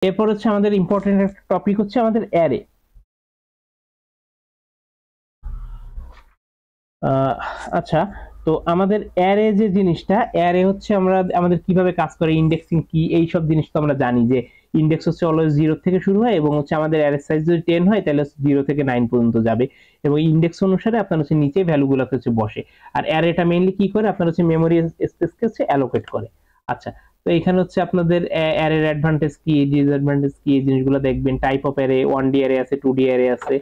এরপর হচ্ছে আমাদের ইম্পর্টেন্ট একটা টপিক হচ্ছে আমাদের অ্যারে। আচ্ছা, তো আমাদের অ্যারে যে জিনিসটা, অ্যারে হচ্ছে আমরা আমাদের কিভাবে কাজ করে, ইন্ডেক্সিং কি, এই সব জিনিস তো আমরা জানি যে ইন্ডেক্স হচ্ছে অলওয়েজ 0 থেকে শুরু হয় এবং হচ্ছে আমাদের অ্যারে সাইজ যদি 10 হয় তাহলে 0 থেকে 9 পর্যন্ত যাবে এবং ইন্ডেক্স অনুসারে আপনার হচ্ছে নিচে ভ্যালুগুলোকে হচ্ছে বসে। আর অ্যারেটা মেইনলি কি করে, আপনার হচ্ছে মেমোরি স্পেসকে হচ্ছে অ্যালোকেট করে। আচ্ছা, তো এখানে হচ্ছে আপনাদের অ্যারের অ্যাডভান্টেজ কি, ডিসঅ্যাডভান্টেজ কি, এই জিনিসগুলো দেখবেন। Type of array, 1D array আছে, 2D অ্যারে আছে।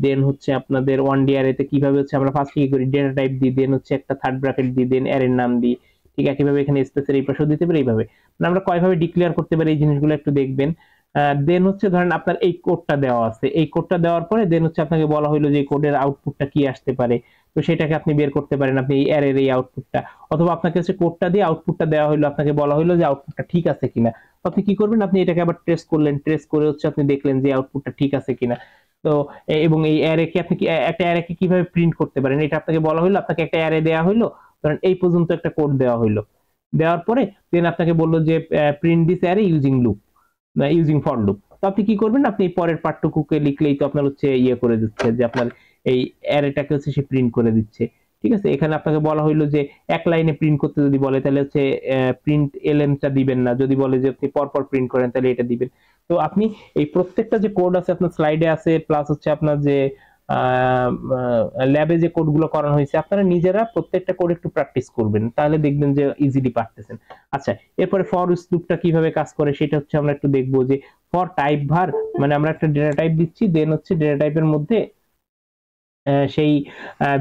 দেন হচ্ছে আপনাদের 1D অ্যারেতে কিভাবে হচ্ছে আমরা ফার্স্ট কি করি, ডেটা টাইপ দিই, দেন হচ্ছে একটা থার্ড ব্র্যাকেট দিই, দেন অ্যারের নাম দিই। ঠিক একইভাবে এখানে স্পেসের এই পাশেও দিতে পারি এইভাবে। মানে আমরা কয়ভাবে ডিক্লেয়ার করতে পারি এই জিনিসগুলো একটু দেখবেন। দেন হচ্ছে ধরেন আপনার এই কোডটা দেওয়া আছে, এই কোডটা দেওয়ার পরে দেন হচ্ছে আপনাকে বলা হলো যে কোডের আউটপুটটা কি আসতে পারে, তো সেটাকে আপনি বের করতে পারেন আপনি এই অ্যারের এই আউটপুটটা। অথবা আপনাকে হচ্ছে কোডটা দিয়ে আউটপুটটা দেওয়া হলো, আপনাকে বলা হলো যে আউটপুটটা ঠিক আছে কিনা। তো আপনি কি করবেন, আপনি এটাকে আবার ট্রেস করলেন, ট্রেস করে হচ্ছে আপনি দেখলেন যে আউটপুটটা ঠিক আছে কিনা। তো এবং এই অ্যারেকে আপনি একটা অ্যারেকে কিভাবে প্রিন্ট করতে পারেন, এটা আপনাকে বলা হলো। আপনাকে একটা অ্যারে দেওয়া হলো, ধরেন এই পর্যন্ত একটা কোড দেওয়া হলো, দেওয়ার পরে দেন আপনাকে বললো যে print this array using loop, using for loop. তো আপনি কি করবেন, আপনি এই পরের পার্টটুকুকে লিখলেই তো আপনার হচ্ছে ইয়ে করে দিচ্ছে যে আপনার এই অ্যারেটাকে হচ্ছে সে প্রিন্ট করে দিচ্ছে। ঠিক আছে, এখানে আপনাকে বলা হইলো যে এক লাইনে প্রিন্ট করতে যদি বলে তাহলে হচ্ছে প্রিন্ট এলএমটা দিবেন না, যদি বলে যে আপনি পরপর প্রিন্ট করেন তাহলে এটা দিবেন। তো আপনি এই প্রত্যেকটা যে কোড আছে আপনার স্লাইডে আছে, প্লাস হচ্ছে আপনার যে ল্যাবে যে কোডগুলো করানো হয়েছে, আপনারা নিজেরা প্রত্যেকটা কোড একটু প্র্যাকটিস করবেন, তাহলে দেখবেন যে ইজিলি পারতেছেন। আচ্ছা, এরপরে ফর লুপটা কিভাবে কাজ করে সেটা হচ্ছে আমরা একটু দেখবো যে ফর টাইপ ভার, মানে আমরা একটা ডেটা টাইপ দিচ্ছি, দেন হচ্ছে ডেটা টাইপের মধ্যে সেই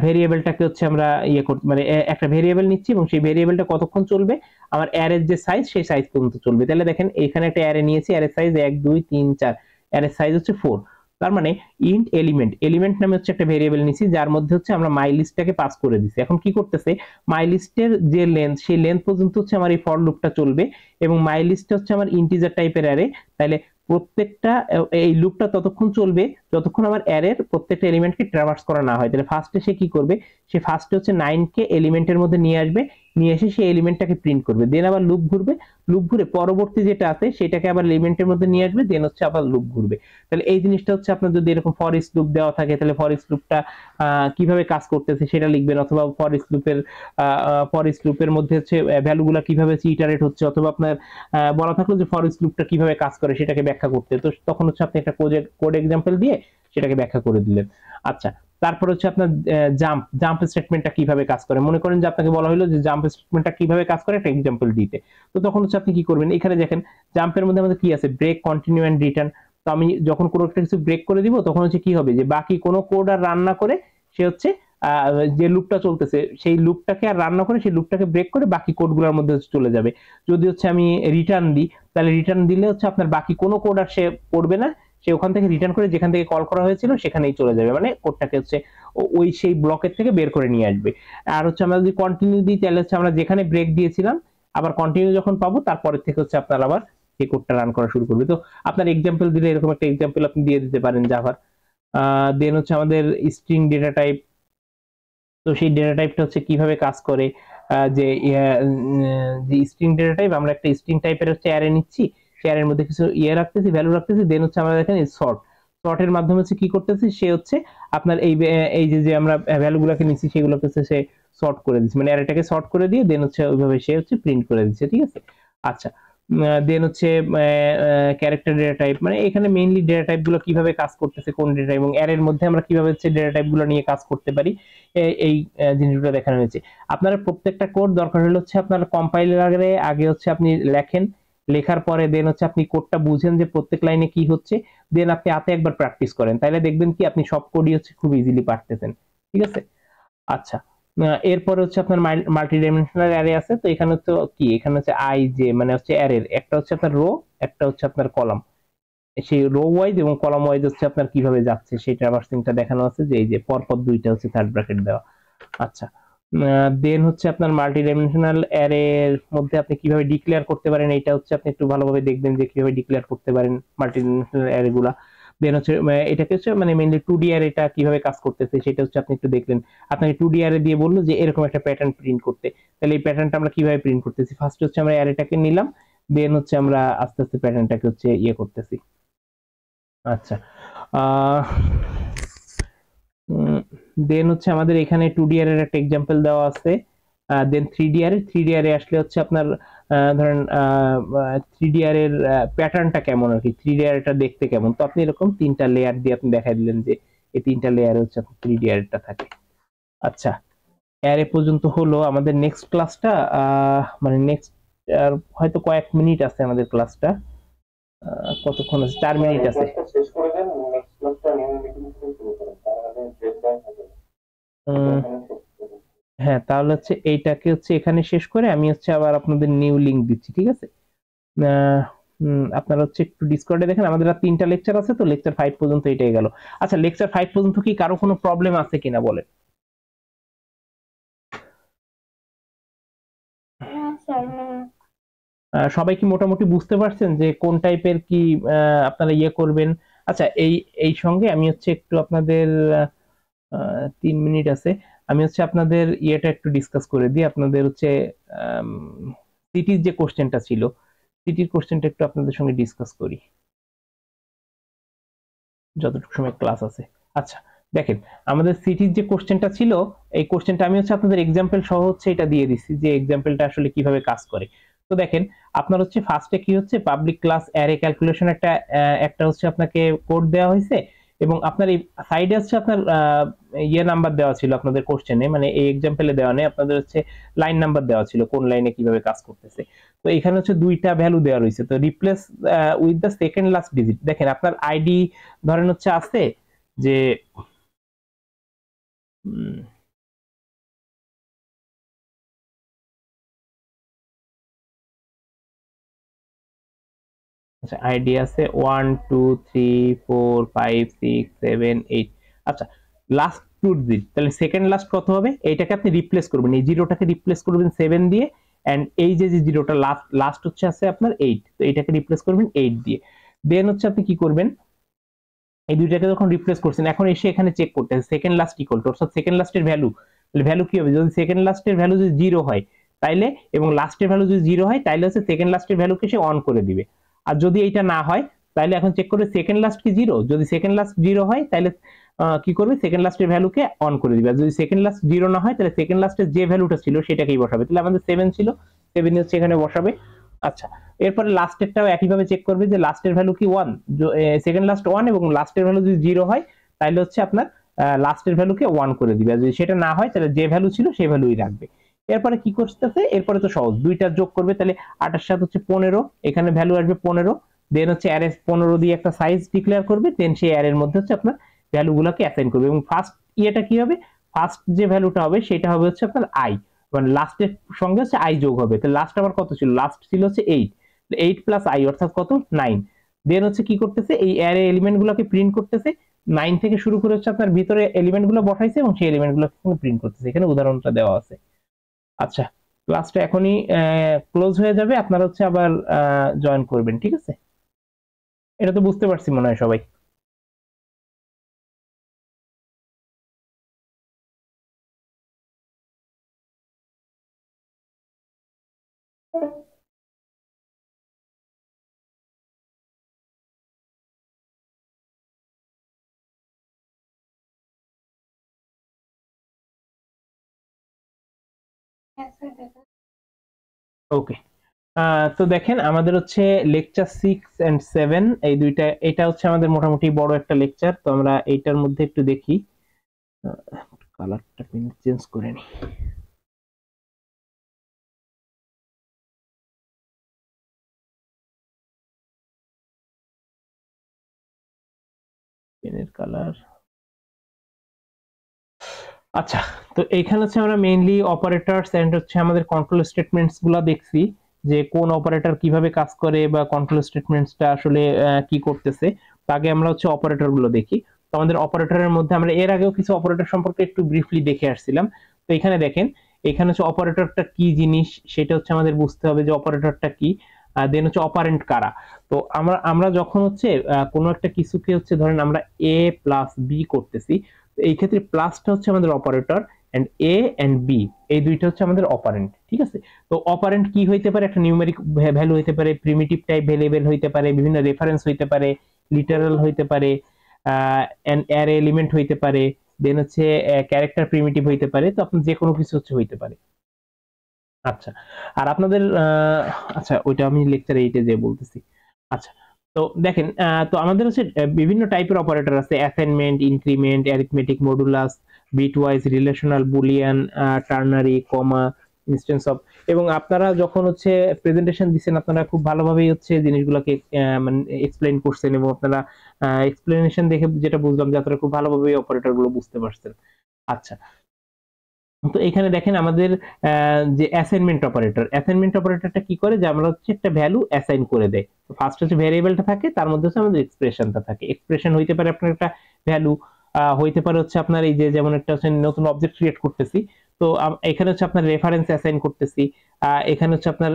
ভেরিয়েবলটাকে হচ্ছে আমরা ইয়ে করতে, মানে একটা ভেরিয়েবল নিচ্ছি এবং সেই ভেরিয়েবলটা কতক্ষণ চলবে, আমার অ্যারের যে সাইজ সেই সাইজ পর্যন্ত চলবে। তাহলে দেখেন এখানে একটা অ্যারে নিয়েছি, অ্যারে সাইজ 1 2 3 4, অ্যারে সাইজ হচ্ছে 4। তার মানে ইন্ট এলিমেন্ট, এলিমেন্ট নামে হচ্ছে একটা ভেরিয়েবল নিছি যার মধ্যে হচ্ছে আমরা মাই লিস্টটাকে পাস করে দিছি। এখন কি করতেছে, মাই লিস্টের যে লেন্থ সেই লেন্থ পর্যন্ত হচ্ছে আমার এই ফর লুপটা চলবে এবং মাই লিস্টটা হচ্ছে আমার ইন্টিজার টাইপের অ্যারে। তাহলে প্রত্যেকটা এই লুপটা ততক্ষণ চলবে যতক্ষণ আমার অ্যারের প্রত্যেকটা এলিমেন্টকে ট্রাভার্স করা না হয়। তাহলে ফার্স্টে সে কি করবে, সে ফার্স্টে হচ্ছে 9 কে এলিমেন্টের মধ্যে নিয়ে আসবে, নিয়ে এসে সেই এলিমেন্টটাকে প্রিন্ট করবে, দেন আবার লুপ ঘুরবে, লুপ ঘুরে পরবর্তী যেটা আছে সেটাকে আবার এলিমেন্টের মধ্যে নিয়ে আসবে, দেন হচ্ছে আবার লুপ ঘুরবে। তাহলে এই জিনিসটা হচ্ছে আপনার যদি এরকম ফর ইচ লুপ দেওয়া থাকে তাহলে ফর ইচ লুপটা কিভাবে কাজ করতেছে সেটা লিখবেন, অথবা ফর ইচ লুপের মধ্যে হচ্ছে ভ্যালুগুলো কিভাবে ইটারেট হচ্ছে, অথবা আপনার বলা থাকলো যে ফর ইচ লুপটা কিভাবে কাজ করে সেটাকে ব্যাখ্যা করতে, তো তখন হচ্ছে আপনি একটা কোড এক্সাম্পল দিয়ে সেটাকে ব্যাখ্যা করে দিলেন। আচ্ছা, তারপর হচ্ছে আপনার জাম্প স্টেটমেন্টটা কিভাবে কাজ করে, মনে করেন যে আপনাকে বলা হলো যে জাম্প স্টেটমেন্টটা কিভাবে কাজ করে একটা এক্সাম্পল দিতে। তো তখন হচ্ছে আপনি কি করবেন, এখানে দেখেন জাম্পের মধ্যে আমাদের কি আছে, ব্রেক, কন্টিনিউ এন্ড রিটার্ন। তো আমি যখন কোনো একটা কিছু ব্রেক করে দিব তখন হচ্ছে কি হবে, যে বাকি কোনো কোড আর রান না করে সে হচ্ছে যে লুপটা চলতেছে সেই লুপটাকে আর রান না করে সেই লুপটাকে ব্রেক করে বাকি কোডগুলোর মধ্যে চলে যাবে। যদি হচ্ছে আমি রিটার্ন দিই তাহলে রিটার্ন দিলে হচ্ছে আপনার বাকি কোনো কোড আর সে পড়বে না, সে ওখান থেকে রিটার্ন করে যেখান থেকে কল করা হয়েছিল সেখানেই চলে যাবে, মানে কোডটাকে হচ্ছে ওই সেই ব্লকের থেকে বের করে নিয়ে আসবে। আর হচ্ছে আমরা যদি কন্টিনিউ দিই তাহলে হচ্ছে আমরা যেখানে ব্রেক দিয়েছিলাম আবার কন্টিনিউ যখন পাবো তারপরের থেকে হচ্ছে আপনার আবার সেই কোডটা রান করা শুরু করবে। তো আপনার এক্সাম্পল দিলে এরকম একটা এক্সাম্পল আপনি দিয়ে দিতে পারেন জাভার। দেন হচ্ছে আমাদের স্ট্রিং ডেটা টাইপ, তো সেই ডেটা টাইপটা হচ্ছে কিভাবে কাজ করে, যে যে স্ট্রিং ডেটা টাইপ, আমরা একটা স্ট্রিং টাইপের হচ্ছে অ্যারে নিচ্ছি, সেই অ্যারের মধ্যে কিছু রাখতেছি, ভ্যালু রাখতেছি, দেন হচ্ছে আমরা দেখেন সর্টের মাধ্যমে হচ্ছে কি করতেছি, সে হচ্ছে আপনার এই যে আমরা ভ্যালুগুলোকে নিচ্ছি সেগুলোকে হচ্ছে সে সর্ট করে দিচ্ছে, মানে অ্যারেটাকে সর্ট করে দিয়ে দেন হচ্ছে ওইভাবে সে হচ্ছে প্রিন্ট করে দিচ্ছে। ঠিক আছে, আচ্ছা, দেন হচ্ছে ক্যারেক্টার ডেটা টাইপ, মানে এখানে মেইনলি ডেটা টাইপ গুলো কিভাবে কাজ করতেছে, কোন ডেটা এবং অ্যারের মধ্যে আমরা কিভাবে হচ্ছে ডেটা টাইপ গুলো নিয়ে কাজ করতে পারি, এই জিনিসগুলো দেখানো হয়েছে। আপনার প্রত্যেকটা কোড দরকার হলে হচ্ছে আপনার কম্পাইলার আগে হচ্ছে আপনি লেখেন, লেখার পরে দেন হচ্ছে আপনি কোডটা বুঝেন যে প্রত্যেক লাইনে কি হচ্ছে, দেন আপনি হাতে একবার প্র্যাকটিস করেন, তাহলে দেখবেন কি আপনি সব কোডই হচ্ছে খুব ইজিলি পারতেছেন। ঠিক আছে, আচ্ছা, এরপরে হচ্ছে আপনার মাল্টি ডাইমেনশনাল অ্যারে আছে। তো এখানে তো কি, এখানে হচ্ছে আই জে, মানে হচ্ছে অ্যারের একটা হচ্ছে আপনার রো, একটা হচ্ছে আপনার কলাম, সেই রো ওয়াইজ এবং কলাম ওয়াইজ হচ্ছে আপনার কিভাবে যাচ্ছে সেই ট্রাভার্সিংটা দেখানো আছে, যে এই যে পরপর দুইটা হচ্ছে থার্ড ব্র্যাকেট দেওয়া। আচ্ছা, দেন হচ্ছে আপনার মাল্টি ডাইমেনশনাল অ্যারের মধ্যে আপনি কিভাবে ডিক্লেয়ার করতে পারেন, এটা হচ্ছে আপনি একটু ভালোভাবে দেখবেন যে কিভাবে ডিক্লেয়ার করতে পারেন মাল্টি ডাইমেনশনাল অ্যারে গুলা। দেন হচ্ছে এটাকে হচ্ছে মানে মেইনলি 2D অ্যারে এটা কিভাবে কাজ করতেছে সেটা হচ্ছে আপনি একটু দেখলেন। আপনাকে 2D অ্যারে দিয়ে বললো যে এরকম একটা প্যাটার্ন প্রিন্ট করতে, তাহলে এই প্যাটার্নটা আমরা কিভাবে প্রিন্ট করতেছি, ফার্স্ট হচ্ছে আমরা অ্যারেটাকে নিলাম, দেন হচ্ছে আমরা আস্তে আস্তে প্যাটার্নটাকে হচ্ছে ইয়ে করতেছি। আচ্ছা, দেন হচ্ছে আমাদের এখানে 2D এর একটা এক্সাম্পল দেওয়া আছে। দেন 3D আসলে হচ্ছে আপনার ধরেন 3D এর প্যাটার্নটা কেমন আর কি, 3D এটা দেখতে কেমন। তো আপনি এরকম 3টা লেয়ার দিয়ে আপনি দেখাই দিলেন যে এই 3টা লেয়ারে হচ্ছে আপনার 3D টা থাকে। আচ্ছা, এ পর্যন্ত হলো আমাদের নেক্সট ক্লাসটা, মানে নেক্সট হয়তো কয়েক মিনিট আছে আমাদের ক্লাসটা। কতক্ষণ আছে? 4 মিনিট আছে। শেষ করে দেন, নেক্সট ক্লাসটা নিউ মিটিং শুরু করেন, তার আগে ব্রেক ডাউন হবে। হ্যাঁ, তাহলে হচ্ছে এইটাকে হচ্ছে এখানে শেষ করে আমি হচ্ছে আবার আপনাদের নিউ লিংক দিচ্ছি, ঠিক আছে? আপনারা হচ্ছে একটু ডিসকর্ডে দেখেন, আমাদের আর 3টা লেকচার আছে, তো লেকচার 5 পর্যন্ত এটাই গেল। আচ্ছা, লেকচার 5 পর্যন্ত কি কারো কোনো প্রবলেম আছে কিনা বলেন? সবাই কি মোটামুটি বুঝতে পারছেন যে কোন টাইপের কি আপনারা ইয়ে করবেন? আচ্ছা, এই সঙ্গে আমি হচ্ছে একটু আপনাদের 3 মিনিট আছে, আমি হচ্ছে আপনাদের ইয়েটা একটু ডিসকাস করে দিই। আপনাদের হচ্ছে সিটির যে কোশ্চেনটা ছিল, সিটির কোশ্চেনটা একটু আপনাদের সঙ্গে ডিসকাস করি যতটুকু সময় ক্লাস আছে। আচ্ছা, দেখেন আমাদের সিটির যে কোশ্চেনটা ছিল, এই কোশ্চেনটা আমি হচ্ছে আপনাদের এক্সাম্পল সহ হচ্ছে এটা দিয়ে দিচ্ছি যে এক্সাম্পলটা আসলে কিভাবে কাজ করে। তো দেখেন, আপনার হচ্ছে ফার্স্টে কি হচ্ছে, পাবলিক ক্লাস অ্যারে ক্যালকুলেশন একটা হচ্ছে আপনাকে কোড দেওয়া হয়েছে, এবং আপনার এই সাইডে হচ্ছে আপনার ইয়ে নাম্বার দেওয়া ছিল আপনাদের কোশ্চেনে, মানে এই এক্সাম্পলে দেওয়া নেই, আপনাদের হচ্ছে লাইন নাম্বার দেওয়া ছিল কোন লাইনে কিভাবে কাজ করতেছে। তো এখানে হচ্ছে 2টা ভ্যালু দেওয়া রয়েছে, তো replace with the second last digit. দেখেন আপনার আইডি ধরেন হচ্ছে আছে যে আচ্ছা, আইডি আছে 1 2 3 4 5 6 7 8। আচ্ছা, লাস্ট 2 ডিজিট, তাহলে সেকেন্ড লাস্ট কত হবে? এইটাকে আপনি রিপ্লেস করবেন, এই জিরোটাকে রিপ্লেস করবেন 7 দিয়ে, এন্ড এই যে জিরোটা লাস্ট হচ্ছে আছে আপনার 8, তো এটাকে রিপ্লেস করবেন 8 দিয়ে। দেন হচ্ছে আপনি কি করবেন, এই দুইটাকে যখন রিপ্লেস করছেন, এখন এসে এখানে চেক করতে হবে সেকেন্ড লাস্ট ইকুয়াল টু, অর্থাৎ সেকেন্ড লাস্টের ভ্যালু, ভ্যালু কি হবে? যদি সেকেন্ড লাস্টের ভ্যালু যদি 0 হয় তাইলে, এবং লাস্টের ভ্যালু যদি 0 হয় তাইলে হচ্ছে সেকেন্ড লাস্টের ভ্যালুকে সে অন করে দিবে। আর যদি এইটা না হয় তাহলে এখন চেক করবে সেকেন্ড লাস্ট কি 0, যদি সেকেন্ড লাস্ট 0 হয় তাহলে কি করবে, সেকেন্ড লাস্টের ভ্যালুকে অন করে দিবে। আর যদি সেকেন্ড লাস্ট 0 না হয় তাহলে সেকেন্ড লাস্টের যে ভ্যালুটা ছিল সেটাকেই বসাবে। তাহলে আমাদের 7 ছিল, 7 হচ্ছে এখানে বসাবে। আচ্ছা, এরপরে লাস্টেরটাও একইভাবে চেক করবে যে লাস্টের ভ্যালু কি 1, সেকেন্ড লাস্ট 1 এবং লাস্টের ভ্যালু যদি 0 হয় তাহলে হচ্ছে আপনার লাস্টের ভ্যালুকে 1 করে দিবে। আর যদি সেটা না হয় তাহলে যে ভ্যালু ছিল সেই ভ্যালুই রাখবে। এরপরে কি করতেছে, এরপরে তো সহজ, দুইটা যোগ করবে, তাহলে 8 এর সাথে হচ্ছে 15, এখানে ভ্যালু আসবে 15। দেন হচ্ছে অ্যারে 15 দিয়ে একটা সাইজ ডিক্লেয়ার করবে, দেন সেই অ্যারের মধ্যে হচ্ছে আপনার ভ্যালুগুলোকে অ্যাসাইন করবে, এবং ফার্স্ট ইয়েটা কি হবে, ফার্স্ট যে ভ্যালুটা হবে সেটা হবে হচ্ছে আপনার আই, মানে লাস্টের সঙ্গে হচ্ছে আই যোগ হবে। তো লাস্ট আবার কত ছিল, লাস্ট ছিল হচ্ছে 8, 8 প্লাস আই অর্থাৎ কত, 9। দেন হচ্ছে কি করতেছে, এই অ্যারে এলিমেন্ট গুলোকে প্রিন্ট করতেছে, 9 থেকে শুরু করে হচ্ছে আপনার ভিতরে এলিমেন্ট গুলো বসাইছে এবং সেই এলিমেন্ট গুলো প্রিন্ট করতেছে, এখানে উদাহরণটা দেওয়া আছে। আচ্ছা, ক্লাসটা এখনই ক্লোজ হয়ে যাবে, আপনারা হচ্ছে আবার জয়েন করবেন, ঠিক আছে? এটা তো বুঝতে পারছি মনে হয় সবাই। ওকে, তো দেখেন আমাদের হচ্ছে লেকচার 6 এন্ড 7 এই দুইটা, এটা হচ্ছে আমাদের মোটামুটি বড় একটা লেকচার, তো আমরা এইটার মধ্যে একটু দেখি। কালারটা চেঞ্জ করে নি, পেনের কালার। আচ্ছা, তো এইখানে হচ্ছে আমরা মেইনলি অপারেটরস এন্ড হচ্ছে আমাদের কন্ট্রোল স্টেটমেন্টস গুলা দেখছি, যে কোন অপারেটর কিভাবে কাজ করে বা কন্ট্রোল স্টেটমেন্টসটা আসলে কি করতেছে। আগে আমরা হচ্ছে অপারেটর গুলো দেখি। তো আমাদের অপারেটরের মধ্যে আমরা এর আগেও কিছু অপারেটর সম্পর্কে একটু ব্রিফলি দেখে আসছিলাম। তো এখানে দেখেন, এখানে হচ্ছে অপারেটরটা কি জিনিস সেটা হচ্ছে আমাদের বুঝতে হবে যে অপারেটরটা কি, দেন হচ্ছে অপারেন্ট কারা। তো আমরা যখন হচ্ছে কোনো একটা কিছুকে হচ্ছে ধরেন আমরা এ প্লাস বি করতেছি, এই ক্ষেত্রে প্লাসটা হচ্ছে আমাদের operator and A and B এই দুইটা হচ্ছে আমাদের অপারেন্ট, ঠিক আছে। তো অপারেন্ট কি হইতে পারে, একটা নিউমেরিক ভ্যালু হইতে পারে, প্রিমিটিভ টাইপ ভেরিয়েবল হইতে পারে, বিভিন্ন রেফারেন্স হইতে পারে, লিটারাল হইতে পারে, এন্ড অ্যারে এলিমেন্ট হইতে পারে, দেন হচ্ছে ক্যারেক্টার প্রিমিটিভ হইতে পারে। তো আপনার যে কোনো কিছু হচ্ছে হইতে পারে। আচ্ছা, আর আপনাদের আচ্ছা ওইটা আমি লেকচার 8 এ যে বলতেছি। আচ্ছা, তো দেখেন তো আমাদের হচ্ছে বিভিন্ন টাইপের অপারেটর আছে, assignment, increment, arithmetic, modulus, bitwise, relational, Boolean, ternary, comma, instance of. এবং আপনারা যখন হচ্ছে প্রেজেন্টেশন দিচ্ছেন আপনারা খুব ভালোভাবেই হচ্ছে জিনিসগুলোকে মানে এক্সপ্লেইন করছেন, এবং আপনারা এক্সপ্লেনেশন দেখে যেটা বুঝলাম যে আপনারা খুব ভালোভাবে অপারেটর গুলো বুঝতে পারছেন। আচ্ছা, তো এখানে দেখেন আমাদের যে অ্যাসাইনমেন্ট অপারেটরটা কি করে, যে আমরা হচ্ছে একটা ভ্যালু অ্যাসাইন করে দেয়। তো ফার্স্ট হচ্ছে ভেরিয়েবলটা থাকে, তার মধ্যে হচ্ছে আমাদের এক্সপ্রেশনটা থাকে। এক্সপ্রেশন হইতে পারে আপনার একটা ভ্যালু, হইতে পারে হচ্ছে আপনার এই যে যেমন একটা হচ্ছে নতুন অবজেক্ট ক্রিয়েট করতেছি, তো এখানে হচ্ছে আপনার রেফারেন্স অ্যাসাইন করতেছি, এখানে হচ্ছে আপনার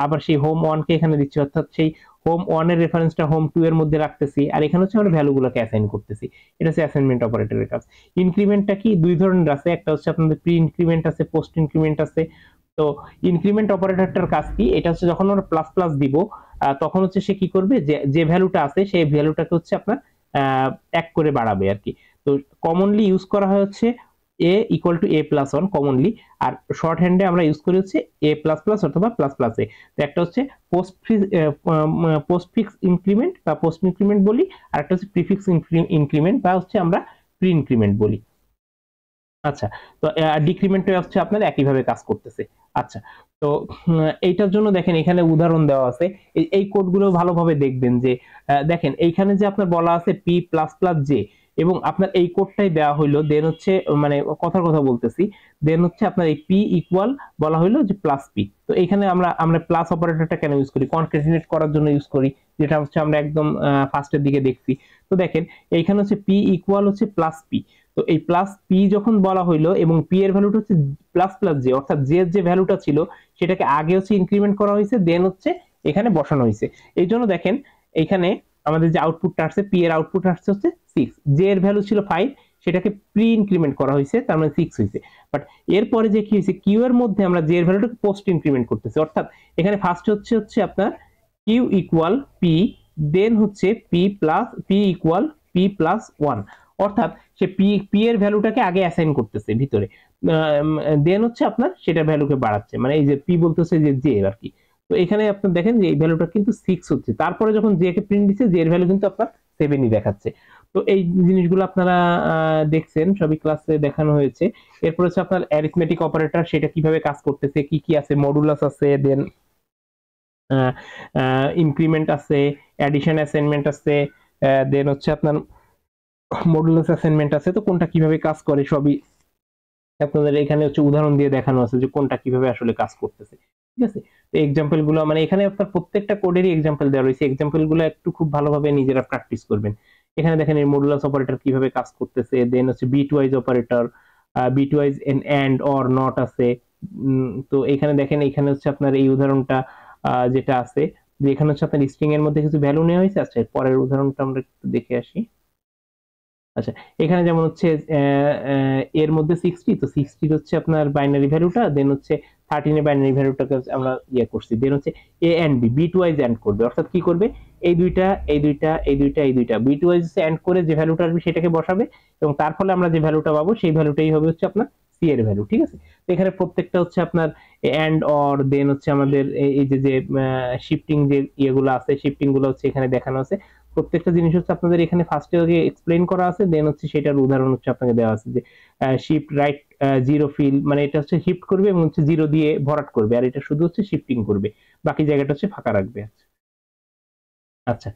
আবার সেই হোম ওয়ান কে এখানে দিচ্ছি, অর্থাৎ সেই হোম ওয়ান এর রেফারেন্সটা হোম টু এর মধ্যে রাখতেছি, আর এখানে হচ্ছে আমরা ভ্যালুগুলোকে অ্যাসাইন করতেছি। এটা হচ্ছে অ্যাসাইনমেন্ট অপারেটরের কাজ। ইনক্রিমেন্টটা কি, দুই ধরনের আছে, একটা হচ্ছে আপনাদের প্রি ইনক্রিমেন্ট আছে, পোস্ট ইনক্রিমেন্ট আছে। তো ইনক্রিমেন্ট অপারেটরটার কাজ কি, এটা হচ্ছে যখন আমরা প্লাস প্লাস দিব তখন হচ্ছে সে কি করবে, যে যে ভ্যালুটা আছে সেই ভ্যালুটাকে হচ্ছে আপনার এক করে বাড়াবে আর কি। তো কমনলি ইউজ করা হয় হচ্ছে a equal to a plus one commonly, আর শর্ট হ্যান্ডে আমরা ইউজ করি হচ্ছে এ প্লাস প্লাস অথবা প্লাস প্লাস এ। তো একটা হচ্ছে পোস্টফিক্স ইনক্রিমেন্ট বা পোস্ট ইনক্রিমেন্ট বলি, আর একটা হচ্ছে প্রিফিক্স ইনক্রিমেন্ট বা হচ্ছে আমরা প্রি ইনক্রিমেন্ট বলি। আচ্ছা, তো ডিক্রিমেন্টে হচ্ছে আপনার একইভাবে কাজ করতেছে। আচ্ছা, তো এইটার জন্য দেখেন এখানে উদাহরণ দেওয়া আছে, এই কোডগুলো ভালোভাবে দেখবেন যে দেখেন এইখানে যে আপনার বলা আছে পি প্লাস প্লাস জে, এবং আপনার এই কোডটাই দেওয়া হইলো, দেন হচ্ছে মানে কথার কথা বলতেছি, দেন হচ্ছে আপনার এই পি ইকুয়াল বলা হইলো যে প্লাস পি। তো এখানে আমরা প্লাস অপারেটরটা কেন ইউজ করি, কনক্যাটিনেট করার জন্য ইউজ করি, যেটা হচ্ছে আমরা একদম ফার্স্টের দিকে দেখছি। তো দেখেন এইখানে হচ্ছে পি ইকুয়াল হচ্ছে প্লাস পি। তো এই প্লাস পি যখন বলা হইলো এবং পি এর ভ্যালুটা হচ্ছে প্লাস প্লাস জে, অর্থাৎ জে এর যে ভ্যালুটা ছিল সেটাকে আগে হচ্ছে ইনক্রিমেন্ট করা হয়েছে, দেন হচ্ছে এখানে বসানো হয়েছে। এই জন্য দেখেন এখানে আমাদের যে আউটপুটটা আসছে, পি এর আউটপুট আসছে হচ্ছে 6, জে এর ভ্যালু ছিল 5, সেটাকে প্রি ইনক্রিমেন্ট করা হয়েছে, তার মানে 6 হয়েছে। বাট এরপরে যে কি হয়েছে, কিউ এর মধ্যে আমরা জে এর ভ্যালুটাকে পোস্ট ইনক্রিমেন্ট করতেছি, অর্থাৎ এখানে ফার্স্ট হচ্ছে আপনার কিউ ইকুয়াল পি, দেন হচ্ছে P equal P plus one, অর্থাৎ সে পি এর ভ্যালুটাকে আগে অ্যাসাইন করতেছে ভিতরে, দেন হচ্ছে আপনার সেটা ভ্যালুকে বাড়াচ্ছে, মানে এই যে পি বলতেছে যে জে আর কি। তো এখানে আপনার দেখেন যে এই ভ্যালুটা কিন্তু 6 হচ্ছে, তারপরে যখন জে কে প্রিন্ট দিচ্ছে জে এর ভ্যালু কিন্তু আপনার 7ই দেখাচ্ছে। তো এই জিনিসগুলো আপনারা দেখছেন, সবই ক্লাসে দেখানো হয়েছে। এরপর হচ্ছে আপনার অ্যারিথমেটিক অপারেটর, সেটা কিভাবে কাজ করতেছে, কি কি আছে, মডুলাস আছে, দেন ইনক্রিমেন্ট আছে, অ্যাডিশন অ্যাসাইনমেন্ট আছে, দেন হচ্ছে আপনার মডুলাস অ্যাসাইনমেন্ট আছে। তো কোনটা কিভাবে কাজ করে সবই আপনাদের এখানে হচ্ছে উদাহরণ দিয়ে দেখানো আছে যে কোনটা কিভাবে আসলে কাজ করতেছে, ঠিক আছে। তো এক্সাম্পল গুলো মানে এখানে আপনার প্রত্যেকটা কোডেরই এক্সাম্পল দেওয়া রয়েছে, এক্সাম্পল গুলো একটু খুব ভালোভাবে নিজেরা প্র্যাকটিস করবেন। এখানে দেখেন এই মডুলাস অপারেটর কিভাবে কাজ করতেছে, দেন হচ্ছে bitwise operator, bitwise and or not আছে। তো এখানে দেখেন এখানে হচ্ছে আপনার এই উদাহরণটা যেটা আছে, যে এখানে হচ্ছে আপনার স্ট্রিং এর মধ্যে কিছু ভ্যালু নেওয়া হয়েছে। আচ্ছা, পরের উদাহরণটা আমরা একটু দেখে আসি। আচ্ছা, এখানে যেমন হচ্ছে এর মধ্যে 60, তো 60 হচ্ছে আপনার বাইনারি ভ্যালুটা, দেন হচ্ছে 13 এর বাইনারি ভ্যালুটাকে আমরা ইয়ে করছি, দেন হচ্ছে a and b bitwise and করবে, অর্থাৎ কি করবে, এই দুইটা এই দুইটা এই দুইটা এই দুইটা বিট ওয়াইজ এন্ড করে যে ভ্যালুটা আসবে সেটাকে বসাবে, এবং তার ফলে আমরা যে ভ্যালুটা পাবো সেই ভ্যালুটাই হবে হচ্ছে আপনার সি এর ভ্যালু, ঠিক আছে। তো এখানে প্রত্যেকটা হচ্ছে আপনার এন্ড অর, দেন হচ্ছে আমাদের এই যে যে শিফটিং যে ইয়েগুলো আছে, শিফটিং গুলো হচ্ছে এখানে দেখানো আছে। প্রত্যেকটা জিনিস হচ্ছে আপনাদের এখানে ফার্স্টে আগে এক্সপ্লেইন করা আছে, দেন হচ্ছে সেটার উদাহরণ হচ্ছে আপনাকে দেওয়া আছে, যে শিফট রাইট জিরো ফিল, মানে এটা হচ্ছে শিফট করবে এবং হচ্ছে জিরো দিয়ে ভরাট করবে, আর এটা শুধু হচ্ছে শিফটিং করবে, বাকি জায়গাটা হচ্ছে ফাঁকা রাখবে। আচ্ছা,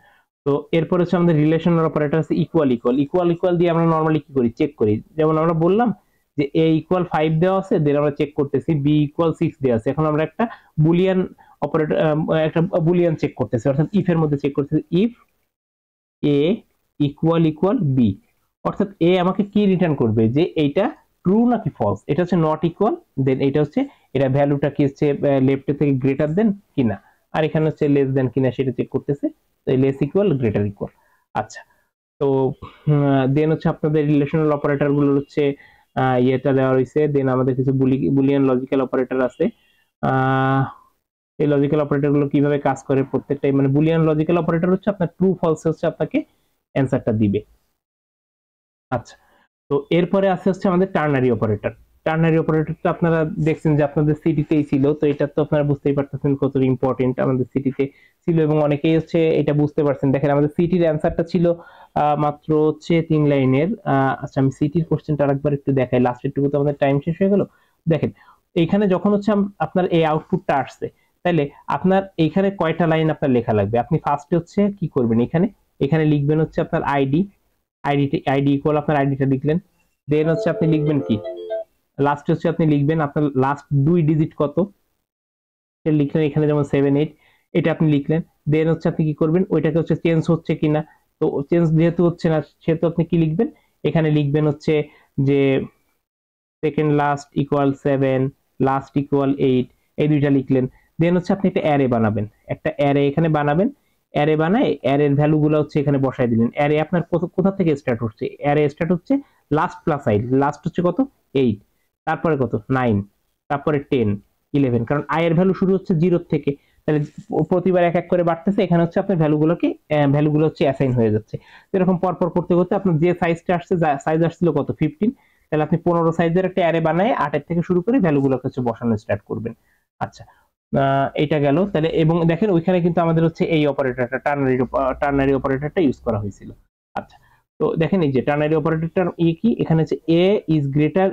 তো এরপর হচ্ছে আমাদের রিলেশনাল অপারেটর আছে ইকুয়াল দিয়ে আমরা নরমালি কি করি, চেক করি। যেমন আমরা বললাম যে a ইকুয়াল 5 দেওয়া আছে, দেন আমরা চেক করতেছি b ইকুয়াল 6 দেওয়া আছে, এখন আমরা একটা বুলিয়ান অপারেটর একটা বুলিয়ান চেক করতেছি, অর্থাৎ ইফ এর মধ্যে চেক করতেছি, ইফ a ইকুয়াল b, অর্থাৎ a আমাকে কি রিটার্ন করবে, যে এইটা ট্রু নাকি ফলস, এটা হচ্ছে নট ইকুয়াল, দেন এটা হচ্ছে এটা ভ্যালুটা কি হচ্ছে লেফট থেকে গ্রেটার দেন কিনা, আর এখানে হচ্ছে লেস দেন কিনা সেটা চেক করতেছে, তো লেস ইকুয়াল গ্রেটার ইকুয়াল। আচ্ছা, তো দেন হচ্ছে আপনাদের রিলেশনাল অপারেটর গুলো হচ্ছে ইয়েটা দেওয়া হয়েছে, দেন আমাদের কিছু বুলিয়ান লজিক্যাল অপারেটর আছে। এই লজিক্যাল অপারেটর গুলো কিভাবে কাজ করে প্রত্যেকটাই, মানে বুলিয়ান লজিক্যাল অপারেটর হচ্ছে আপনার ট্রু ফলস হচ্ছে আপনাকে অ্যান্সারটা দিবে। আচ্ছা, তো এরপরে আছে হচ্ছে আমাদের টার্নারি অপারেটর। টার্নারি অপারেটরটা আপনারা দেখছেন যে আপনাদের সিটিতেই ছিল, তো এটা তো আপনারা বুঝতেই পারতেছেন কত ইম্পর্টেন্ট আমাদের সিটিতে ছিল, এবং অনেকেই হচ্ছে এটা বুঝতে পারছেন। দেখেন আমাদের সিটির অ্যান্সারটা ছিল মাত্র হচ্ছে 3 লাইনের। আচ্ছা, আমি সিটির কোশ্চেনটা আরেকবার একটু দেখাই, লাস্টের টুকু তো আমাদের টাইম শেষ হয়ে গেল। দেখেন এইখানে যখন হচ্ছে আপনার এই আউটপুটটা আসছে, তাহলে আপনার এইখানে কয়টা লাইন আপনার লেখা লাগবে? আপনি ফার্স্টে হচ্ছে কি করবেন, এখানে এখানে লিখবেন হচ্ছে আপনার আইডি ইকুয়াল আপনার আইডিটা লিখলেন। দেন হচ্ছে আপনি লিখবেন কি, লাস্টে হচ্ছে আপনি লিখবেন আপনার লাস্ট 2 ডিজিট কত, এটা লিখলেন। এখানে যেমন 78, এটা আপনি লিখলেন। দেন হচ্ছে আপনি কি করবেন, ওইটাকে হচ্ছে চেঞ্জ হচ্ছে কিনা, তো চেঞ্জ যেহেতু হচ্ছে না সেহেতু আপনি কি লিখবেন, এখানে লিখবেন হচ্ছে যে second last equal 7, last equal 8, এই দুইটা লিখলেন। দেন হচ্ছে আপনি একটা অ্যারে বানাবেন, একটা অ্যারে এখানে বানাবেন। অ্যারে বানায় অ্যারের ভ্যালুগুলো হচ্ছে এখানে বসায় দিলেন। অ্যারে আপনার কোথা থেকে স্টার্ট হচ্ছে, অ্যারে স্টার্ট হচ্ছে লাস্ট প্লাস 8, লাস্ট হচ্ছে কত 8, তারপরে কত 9, তারপরে 10, 11, কারণ আই এর ভ্যালু শুরু হচ্ছে 0 থেকে, তাহলে প্রতিবার এক এক করে বাড়তেছে। এখানে হচ্ছে আপনার ভ্যালুগুলো হচ্ছে অ্যাসাইন হয়ে যাচ্ছে। এরকম পরপর করতে করতে আপনার যে সাইজটা আসছে, সাইজ আসছিল কত 15, তাহলে আপনি 15 সাইজের একটা অ্যারে বানায় 8 এর থেকে শুরু করে ভ্যালুগুলোকে হচ্ছে বসানো স্টার্ট করবেন। আচ্ছা, এটা গেল তাহলে। এবং দেখেন ওইখানে কিন্তু আমাদের হচ্ছে এই অপারেটরটা টার্নারি অপারেটরটা ইউজ করা হয়েছিল। আচ্ছা, তো দেখেন এই যে টার্নারি অপারেটরটার কি, এখানে হচ্ছে এ ইজ গ্রেটার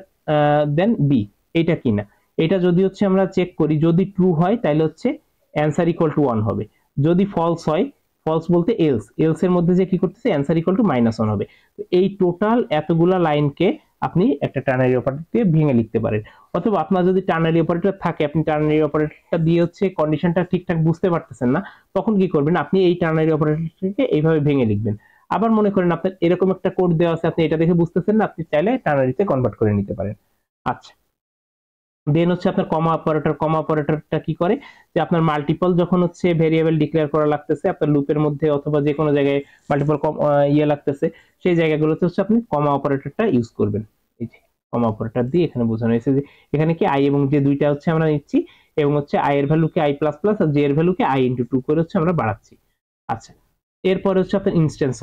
দেন বি, এটা কিনা, এটা যদি হচ্ছে আমরা চেক করি, যদি ট্রু হয় তাহলে হচ্ছে অ্যান্সার ইকুয়াল টু 1 হবে। যদি ফলস হয়, ফলস বলতে এলস এর মধ্যে যে কি করতেছে, অ্যান্সার ইকুয়াল টু -1 হবে। তো এই টোটাল এতগুলা লাইনকে আপনি একটা টার্নারি অপারেটর দিয়ে ভেঙে লিখতে পারেন। অথবা আপনার যদি টার্নারি অপারেটর থাকে, আপনি টার্নারি অপারেটরটা দিয়ে হচ্ছে কন্ডিশনটা ঠিকঠাক বুঝতে পারতেছেন না, তখন কি করবেন, আপনি এই টার্নারি অপারেটরটাকে এইভাবে ভেঙে লিখবেন। আবার মনে করেন আপনার এরকম একটা কোড দেওয়া আছে, আপনি এটা দেখে বুঝতেছেন না, আপনি চাইলে টার্নারিতে কনভার্ট করে নিতে পারেন। আচ্ছা, দেন হচ্ছে আপনার কমা অপারেটরটা কি করে, যে আপনার মাল্টিপল যখন হচ্ছে ভেরিয়েবল ডিক্লেয়ার করা লাগতেছে আপনার লুপের মধ্যে অথবা যে কোনো জায়গায় মাল্টিপল লাগতেছে, সেই জায়গাগুলোতে হচ্ছে আপনি কমা অপারেটরটা ইউজ করবেন। এই যে কমা অপারেটর দিয়ে এখানে বোঝানো হয়েছে যে এখানে কি আই এবং জে দুইটা হচ্ছে আমরা নিচ্ছি, এবং হচ্ছে আই এর ভ্যালুকে আই প্লাস প্লাস আর জে এর ভ্যালুকে আই ইনটু 2 করে হচ্ছে আমরা বাড়াচ্ছি। আচ্ছা, এরপরে হচ্ছে আপনার ইনস্ট্যান্স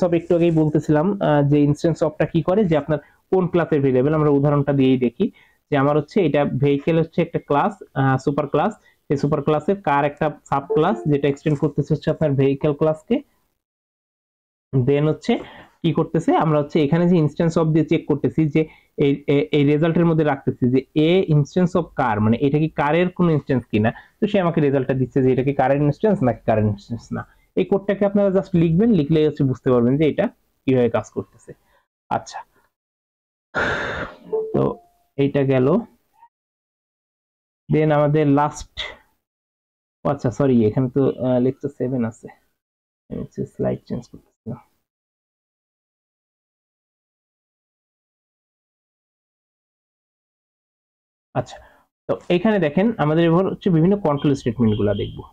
অফ একটু আগেই বলতেছিলাম যে ইনস্ট্যান্স অফটা কি করে, যে আপনার কোন ক্লাসের ভেরিয়েবল, আমরা উদাহরণটা দিয়েই দেখি। যে আমার হচ্ছে এটা ভেহিকেল হচ্ছে একটা ক্লাস, সুপার ক্লাস। এই সুপার ক্লাসের কার একটা সাব ক্লাস যেটা এক্সটেন্ড করতেছে হচ্ছে আপনার ভেহিকেল ক্লাসকে। দেন হচ্ছে কি করতেছে, আমরা হচ্ছে এখানে যে ইনস্ট্যান্স অফ দিয়ে চেক করতেছি যে এই রেজাল্টের মধ্যে রাখতেছি যে এ ইনস্ট্যান্স অফ কার, মানে এটা কি কারের কোন ইনস্ট্যান্স কিনা। তো সে আমাকে রেজাল্টটা দিচ্ছে যে এটা কি কারের ইনস্ট্যান্স নাকি কারের ইনস্ট্যান্স না। এই কোডটাকে আপনারা জাস্ট লিখবেন, লিখলেই হচ্ছে বুঝতে পারবেন যে এটা কিভাবে কাজ করতেছে। আচ্ছা, তো এইটা গেল। দেন আমাদের লাস্ট, আচ্ছা সরি, এখানে তো লেকচার 7 আছে, আমি স্লাইড চেঞ্জ করতেছিলাম। আচ্ছা, তো এখানে দেখেন আমাদের এবার হচ্ছে বিভিন্ন কন্ট্রোল স্টেটমেন্ট গুলা দেখবো।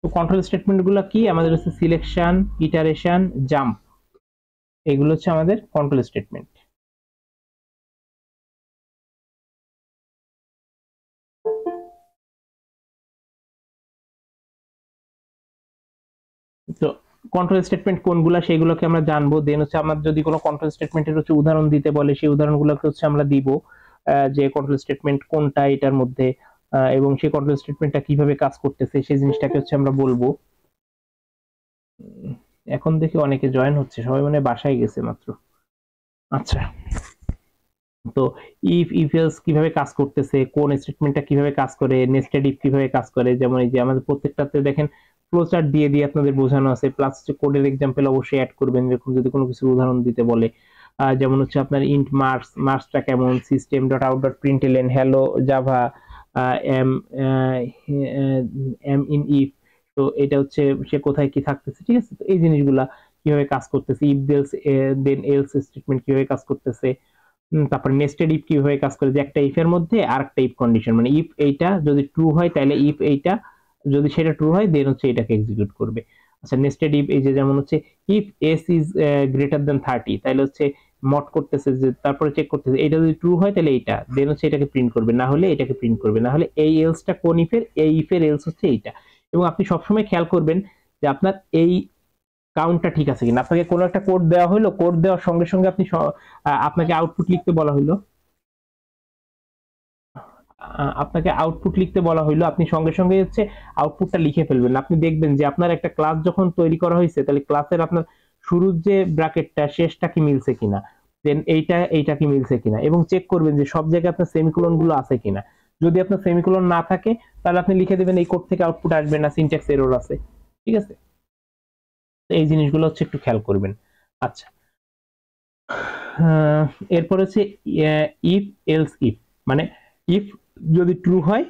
তো কন্ট্রোল স্টেটমেন্ট গুলা কি, আমাদের হচ্ছে সিলেকশন, ইটারেশন, জাম্প, এগুলো হচ্ছে আমাদের কন্ট্রোল স্টেটমেন্ট। তো কন্ট্রোল স্টেটমেন্ট কোনগুলা সেগুলোকে আমরা জানবো। দেন হচ্ছে আমার যদি কোনো কন্ট্রোল স্টেটমেন্টের হচ্ছে উদাহরণ দিতে বলে, সেই উদাহরণগুলোকে হচ্ছে আমরা দিব, যে কন্ট্রোল স্টেটমেন্ট কোনটা এটার মধ্যে, এবং সেই কন্ট্রোল স্টেটমেন্টটা কিভাবে কাজ করতেছে সেই জিনিসটাকে হচ্ছে আমরা বলবো। এখন দেখি অনেকে জয়েন হচ্ছে, সবাই মানে বাসায় গেছে মাত্র। আচ্ছা, তো ইফ এলস কিভাবে কাজ করতেছে, কোন স্টেটমেন্টটা কিভাবে কাজ করে, নেস্টেড ইফ কিভাবে কাজ করে, যেমন এই যে আমাদের প্রত্যেকটাতে দেখেন ফ্লোচার্ট দিয়ে দিয়ে আপনাদের বোঝানো আছে, প্লাস হচ্ছে কোডের এক্সাম্পল অবশ্যই অ্যাড করবেন যখন যদি কোনো কিছু উদাহরণ দিতে বলে। যেমন হচ্ছে আপনার ইন্ট মার্কসটা কেমন, system dot out dot println, hello Java, M M in if, তো এটা হচ্ছে সে কোথায় কি থাকতেছে, ঠিক আছে। তো এই জিনিসগুলা কিভাবে কাজ করতেছে, ইফ দেন এলস স্টেটমেন্ট কিভাবে কাজ করতেছে, তারপর নেস্টেড ইফ কিভাবে কাজ করে, যে একটা ইফ এর মধ্যে আরেকটা ইফ কন্ডিশন, মানে ইফ এইটা যদি ট্রু হয় তাহলে ইফ এইটা, যদি সেটা ট্রু হয় দেন হচ্ছে এটাকে এক্সিকিউট করবে। আচ্ছা, নেস্টেড ইফ এই যে যেমন হচ্ছে if S is greater than 30, তাহলে হচ্ছে মড করতেছে যে তারপরে চেক করতেছে এটা যদি ট্রু হয় তাহলে এইটা, দেন হচ্ছে এটাকে প্রিন্ট করবে, না হলে এটাকে প্রিন্ট করবে, না হলে এই এলসটা কোন ইফের, এই ইফের এলস হচ্ছে এইটা। এবং আপনি সবসময় খেয়াল করবেন যে আপনার এই কাউন্টটা ঠিক আছে কিনা। আপনাকে কোনো একটা কোড দেওয়া হলো, কোড দেওয়ার সঙ্গে সঙ্গে আপনি আপনাকে আউটপুট লিখতে বলা হলো, আপনাকে আউটপুট লিখতে বলা হইলো, আপনি সঙ্গে সঙ্গে হচ্ছে আউটপুটটা লিখে ফেলবেন। আপনি দেখবেন যে আপনার একটা ক্লাস যখন তৈরি করা হয়েছে তাহলে ক্লাসের আপনার শুরুর যে ব্র্যাকেটটা শেষটা কি মিলছে কিনা, দেন এইটা কি মিলছে কিনা, এবং চেক করবেন যে সব জায়গায় আপনার সেমিকোলন গুলো আছে কিনা। যদি আপনার সেমিকোলন না থাকে তাহলে আপনি লিখে দেবেন এই কোড থেকে আউটপুট আসবে না, সিনট্যাক্স এরর আছে। ঠিক আছে, এই জিনিসগুলো হচ্ছে একটু খেয়াল করবেন। আচ্ছা, এরপর হচ্ছে ইফ এলস ইফ, মানে ইফ যদি ট্রু হয়,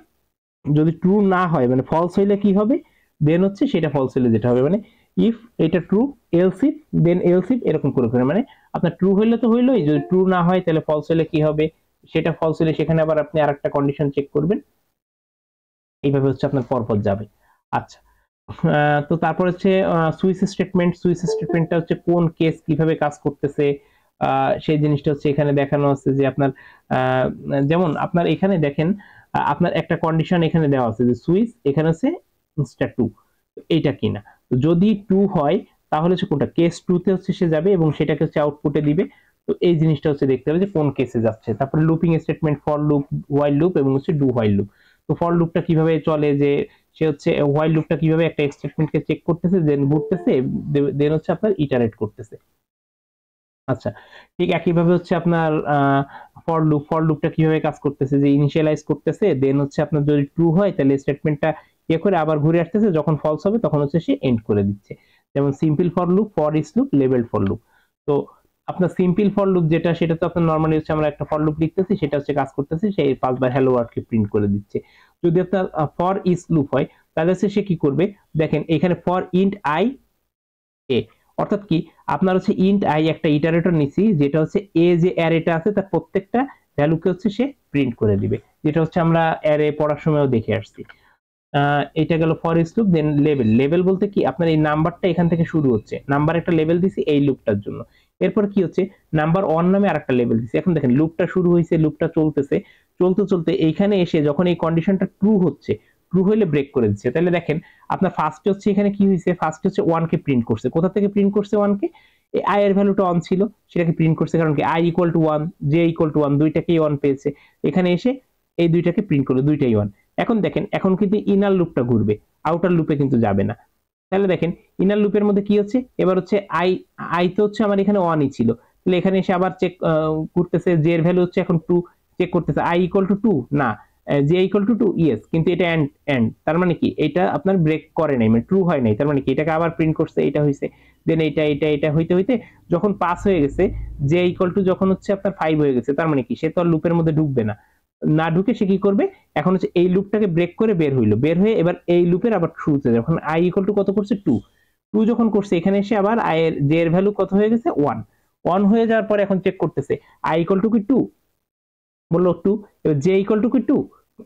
যদি ট্রু না হয় মানে ফলস হইলে কি হবে, দেন হচ্ছে সেটা ফলস হইলে যেটা হবে, মানে ইফ এটা true, else if, then else if, এরকম করে করে, মানে আপনার ট্রু হইলে তো হইলোই, যদি ট্রু না হয় তাহলে ফলস হইলে কি হবে, সেটা ফলস হইলে সেখানে আবার আপনি আরেকটা কন্ডিশন চেক করবেন। এইভাবে হচ্ছে আপনার পরপর যাবে। আচ্ছা, তো তারপর হচ্ছে সুইচ স্টেটমেন্ট, সুইচ স্টেটমেন্টটা হচ্ছে কোন কেস কিভাবে কাজ করতেছে সেই জিনিসটা হচ্ছে এখানে দেখানো আছে যে আপনার যেমন আপনার এখানে দেখেন আপনার একটা কন্ডিশন এখানে দেওয়া আছে যে সুইচ এখানে হচ্ছে ইনস্টা টু, এইটা কিনা। তো যদি টু হয় তাহলে হচ্ছে কোনটা, কেস টু তে হচ্ছে সে যাবে এবং সেটাকে হচ্ছে আউটপুটে দিবে। তো এই জিনিসটা হচ্ছে দেখতে হবে যে কোন কেসে যাচ্ছে। তারপরে looping statement, for loop, while loop এবং হচ্ছে ডু হোয়াইল লুপ। তো ফর লুপটা কিভাবে চলে, যে সে হচ্ছে হোয়াইল লুপটা কিভাবে একটা স্টেটমেন্টকে চেক করতেছে, দেন ঘুরতেছে, দেন হচ্ছে আপনার ইটারেট করতেছে। আচ্ছা, ঠিক একইভাবে হচ্ছে আপনার ফর লুপ, ফর লুপটা কিভাবে কাজ করতেছে, যে ইনিশিয়ালাইজ করতেছে, দেন হচ্ছে আপনার যদি ট্রু হয় তাহলে স্টেটমেন্টটা ইয়ে করে আবার ঘুরে আসতেছে, যখন ফলস হবে তখন হচ্ছে সে এন্ড করে দিচ্ছে। যেমন simple for loop, for each loop, labeled for loop. তো আপনার সিম্পল ফর লুপ যেটা, সেটা তো আপনার নরমালি হচ্ছে আমরা একটা ফর লুপ লিখতেছি, সেটা হচ্ছে কাজ করতেছে, সেই 5 বার হ্যালো ওয়ার্ডকে প্রিন্ট করে দিচ্ছে। যদি আপনার ফর ইচ লুপ হয় তাহলে হচ্ছে সে কি করবে, দেখেন এখানে ফর ইন্ট আই এ, অর্থাৎ কি আপনার হচ্ছে ইন্ট আই একটা ইটারেটর নিছি, যেটা হচ্ছে এ যে অ্যারেটা আছে তার প্রত্যেকটা ভ্যালুকে হচ্ছে সে প্রিন্ট করে দিবে, যেটা হচ্ছে আমরা অ্যারে পড়ার সময়ও দেখে আসছি। এটা গেল for each loop. Then level, level বলতে কি আপনার এই নাম্বারটা এখান থেকে শুরু হচ্ছে, নাম্বার একটা লেভেল দিছি এই লুপটার জন্য। এরপর কি হচ্ছে, নাম্বার 1 নামে আরেকটা লেভেল দিছি। এখন দেখেন লুপটা শুরু হয়েছে, লুপটা চলতেছে, চলতে চলতে এইখানে এসে যখন এই কন্ডিশনটা ট্রু হচ্ছে, ট্রু হইলে ব্রেক করে দিচ্ছে। তাহলে দেখেন আপনার ফার্স্টে হচ্ছে এখানে কি হয়েছে, ফার্স্টে হচ্ছে 1 কে প্রিন্ট করছে। কোথা থেকে প্রিন্ট করছে 1 কে, এই আই এর ভ্যালুটা 1 ছিল সেটাকে প্রিন্ট করছে, কারণ কি I equal to 1, J equal to 1, দুইটাকেই 1 পেয়েছে। এখানে এসে এই দুইটাকে প্রিন্ট করলো, দুইটাই 1। এখন দেখেন এখন কিন্তু ইনার লুপটা ঘুরবে, আউটার লুপে কিন্তু যাবে না। তাহলে দেখেন ইনার লুপের মধ্যে কি হচ্ছে, এবার হচ্ছে আই, আই তো হচ্ছে আমার এখানে 1ই ছিল, তাহলে এখানে এসে আবার চেক করতেছে, জে এর ভ্যালু হচ্ছে এখন 2, চেক করতেছে আই ইকুয়াল টু 2 না, জে ইকুয়াল টু 2 ইয়েস, কিন্তু এটা এন্ড এন্ড, তার মানে কি এটা আপনার ব্রেক করে নাই, মানে ট্রু হয় নাই, তার মানে কি এটাকে আবার প্রিন্ট করছে, এটা হইছে। দেন এটা হইতে হইতে যখন পাস হয়ে গেছে, জে ইকুয়াল টু যখন হচ্ছে আপনার 5 হয়ে গেছে, তার মানে কি সে তো আর লুপের মধ্যে ঢুকবে না, না ঢুকে সে কি করবে, এখন হচ্ছে এই লুপটাকে ব্রেক করে বের হইলো, বের হয়ে এবার এই লুপের আবার শুরুতে যখন আই ইকুয়াল টু কত করছে 2, 2 যখন করছে এখানে এসে আবার আই এর জে এর ভ্যালু কত হয়ে গেছে 1, 1 হয়ে যাওয়ার পরে এখন চেক করতেছে আই ইকুয়াল টু কি 2, বললো 2, এবার জে ইকুয়াল টু কি 2,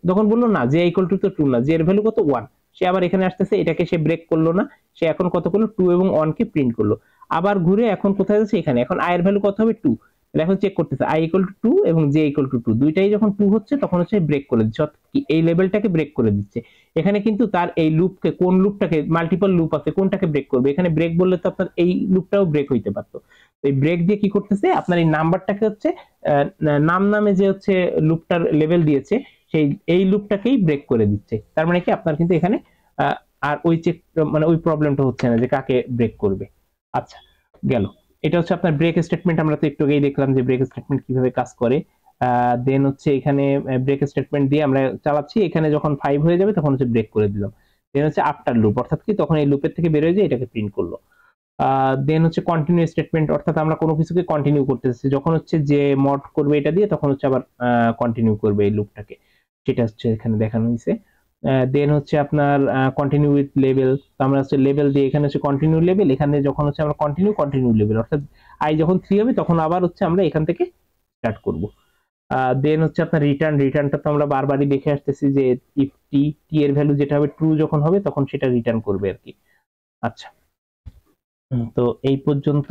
তখন বললো না জে ইকুয়াল টু তো 2 না, জে এর ভ্যালু কত 1, সে আবার এখানে আসতেছে, এটাকে সে ব্রেক করলো না, সে এখন কত করলো 2 এবং 1 কে প্রিন্ট করলো, আবার ঘুরে এখন কোথায় যাচ্ছে এখানে, এখন আই এর ভ্যালু কত হবে 2, এখন চেক করতেছে আই ইকুয়াল টু 2 এবং জে ইকুয়াল টু 2, দুইটাই যখন 2 হচ্ছে তখন হচ্ছে ব্রেক করে দিচ্ছে, অর্থাৎ কি এই লেভেলটাকে ব্রেক করে দিচ্ছে। এখানে কিন্তু তার এই লুপকে, কোন লুপটাকে, মাল্টিপল লুপ আছে কোনটাকে ব্রেক করবে, এখানে ব্রেক বললে তো আপনার এই লুপটাও ব্রেক হইতে পারতো। এই ব্রেক দিয়ে কি করতেছে, আপনার এই নাম্বারটাকে হচ্ছে নাম নামে যে হচ্ছে লুপটার লেভেল দিয়েছে সেই এই লুপটাকেই ব্রেক করে দিচ্ছে। তার মানে কি আপনার কিন্তু এখানে আর ওই চেক, মানে ওই প্রবলেমটা হচ্ছে না যে কাকে ব্রেক করবে। আচ্ছা, গেল। এটা হচ্ছে আপনার ব্রেক স্টেটমেন্ট, আমরা তো একটু আগেই দেখলাম যে ব্রেক স্টেটমেন্ট কিভাবে কাজ করে। দেন হচ্ছে এখানে ব্রেক স্টেটমেন্ট দিয়ে আমরা চালাচ্ছি, এখানে যখন 5 হয়ে যাবে তখন হচ্ছে ব্রেক করে দিলাম। দেন হচ্ছে আফটার লুপ, অর্থাৎ কি তখন এই লুপের থেকে বের হয়ে যায় এটাকে প্রিন্ট করলো। দেন হচ্ছে কন্টিনিউ স্টেটমেন্ট, অর্থাৎ আমরা কোনো কিছুকে কন্টিনিউ করতেছি, যখন হচ্ছে যে মড করবে এটা দিয়ে তখন হচ্ছে আবার কন্টিনিউ করবে এই লুপটাকে, সেটা হচ্ছে এখানে দেখানো হয়েছে। দেন হচ্ছে আপনার কন্টিনিউ উইথ লেভেল, তো আমরা হচ্ছে লেভেল দিয়ে এখানে হচ্ছে কন্টিনিউ লেভেল, এখানে যখন হচ্ছে আমরা কন্টিনিউ লেভেল, অর্থাৎ আই যখন 3 হবে তখন আবার হচ্ছে আমরা এখান থেকে স্টার্ট করব। দেন হচ্ছে আপনার রিটার্ন, রিটার্নটা তো আমরা বারবারই দেখে আসতেছি যে ইফ টি, টি এর ভ্যালু যেটা হবে ট্রু যখন হবে তখন সেটা রিটার্ন করবে আর কি। আচ্ছা, তো এই পর্যন্ত